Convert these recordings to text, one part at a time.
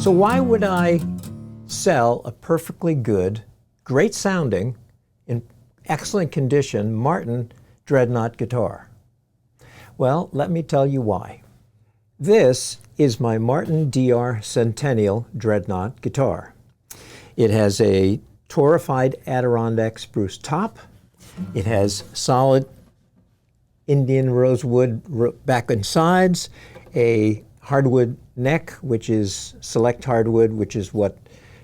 So why would I sell a perfectly good, great sounding, in excellent condition Martin dreadnought guitar? Well, let me tell you why. This is my Martin DR Centennial dreadnought guitar. It has a torrefied Adirondack spruce top. It has solid Indian rosewood back and sides, a hardwood neck, which is select hardwood, which is what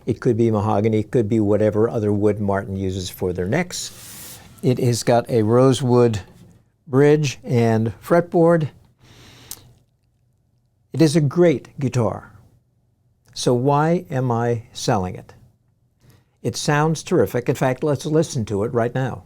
it could be mahogany, it could be whatever other wood Martin uses for their necks. It has got a rosewood bridge and fretboard. It is a great guitar. So why am I selling it? It sounds terrific. In fact, let's listen to it right now.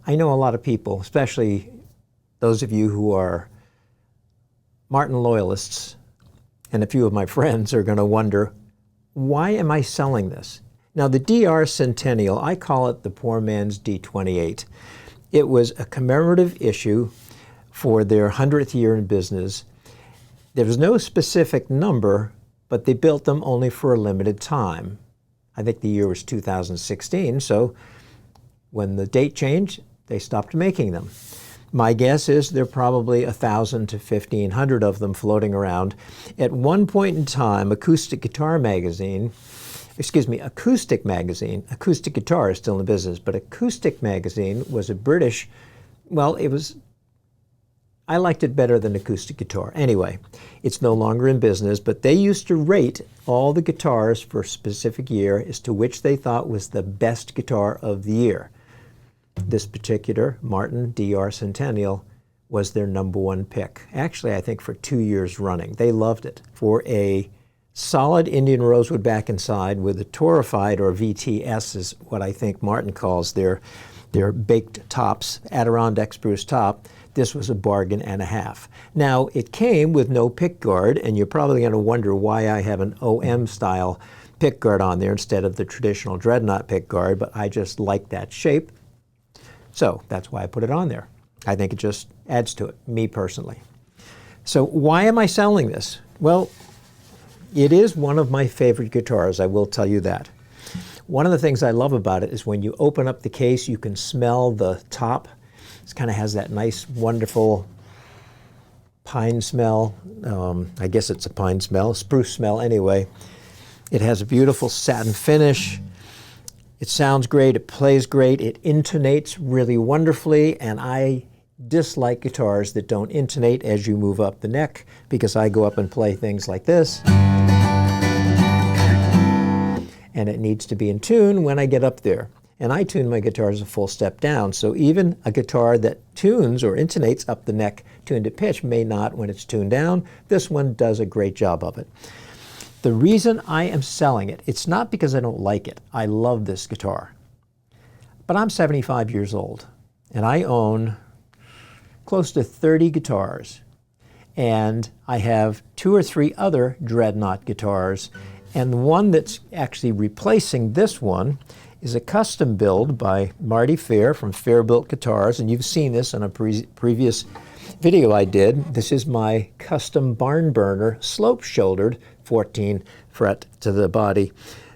I know a lot of people, especially those of you who are Martin loyalists, and a few of my friends are going to wonder, why am I selling this? Now, the DR Centennial, I call it the poor man's D28. It was a commemorative issue for their 100th year in business. There was no specific number, but they built them only for a limited time. I think the year was 2016, so when the date changed, they stopped making them. My guess is there are probably 1,000 to 1,500 of them floating around. At one point in time, Acoustic Magazine, Acoustic Guitar is still in business, but Acoustic Magazine was a British, well, I liked it better than Acoustic Guitar. Anyway, it's no longer in business, but they used to rate all the guitars for a specific year as to which they thought was the best guitar of the year. This particular Martin DR Centennial was their #1 pick. Actually, I think for 2 years running. They loved it. For a solid Indian rosewood back and side with a torrefied, or VTS is what I think Martin calls their baked tops, Adirondack spruce top, this was a bargain and a half. Now, it came with no pick guard, and you're probably going to wonder why I have an OM style pick guard on there instead of the traditional dreadnought pick guard, but I just like that shape. So that's why I put it on there. I think it just adds to it, me personally. So why am I selling this? Well, it is one of my favorite guitars, I will tell you that. One of the things I love about it is when you open up the case, you can smell the top. It kind of has that nice, wonderful pine smell. I guess it's a pine smell, spruce smell anyway. It has a beautiful satin finish. It sounds great, it plays great, it intonates really wonderfully, and I dislike guitars that don't intonate as you move up the neck, because I go up and play things like this. And it needs to be in tune when I get up there. And I tune my guitars a full step down, so even a guitar that tunes or intonates up the neck tuned to pitch may not when it's tuned down. This one does a great job of it. The reason I am selling it, it's not because I don't like it. I love this guitar. But I'm 75 years old, and I own close to 30 guitars. And I have 2 or 3 other dreadnought guitars, and the one that's actually replacing this one is a custom build by Marty Fair from Fair Built Guitars, and you've seen this in a previous video I did. This is my custom barn burner slope-shouldered 14 fret to the body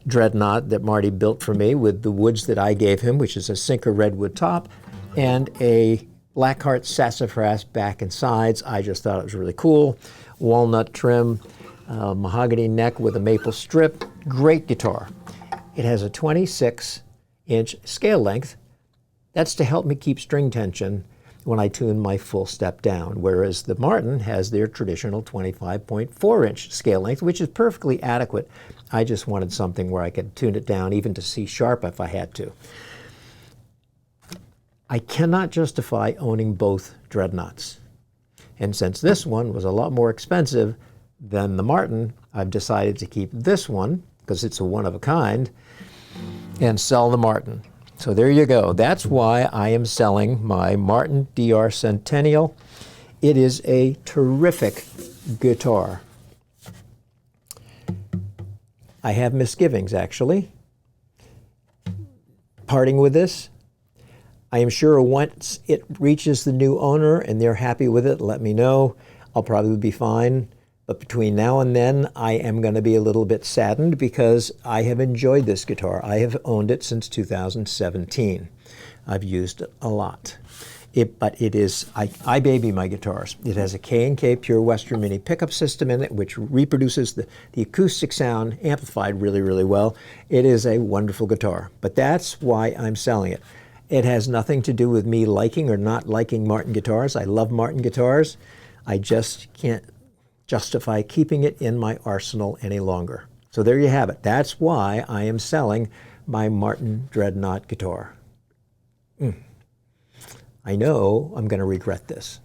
dreadnought that Marty built for me with the woods that I gave him, which is a Sinker redwood top and a Blackheart sassafras back and sides. I just thought it was really cool. Walnut trim, mahogany neck with a maple strip. Great guitar. It has a 26-inch scale length. That's to help me keep string tension when I tune my full step down, whereas the Martin has their traditional 25.4-inch scale length, which is perfectly adequate. I just wanted something where I could tune it down even to C sharp if I had to. I cannot justify owning both dreadnoughts. And since this one was a lot more expensive than the Martin, I've decided to keep this one, because it's a one-of-a-kind, and sell the Martin. So there you go. That's why I am selling my Martin DR Centennial. It is a terrific guitar. I have misgivings, actually, parting with this. I am sure once it reaches the new owner and they're happy with it, let me know. I'll probably be fine. But between now and then, I am going to be a little bit saddened because I have enjoyed this guitar. I have owned it since 2017. I've used it a lot. But it is, I baby my guitars. It has a K&K Pure Western Mini pickup system in it, which reproduces the acoustic sound amplified really, really well. It is a wonderful guitar. But that's why I'm selling it. It has nothing to do with me liking or not liking Martin guitars. I love Martin guitars. I just can't justify keeping it in my arsenal any longer. So there you have it. That's why I am selling my Martin Dreadnought guitar. I know I'm going to regret this.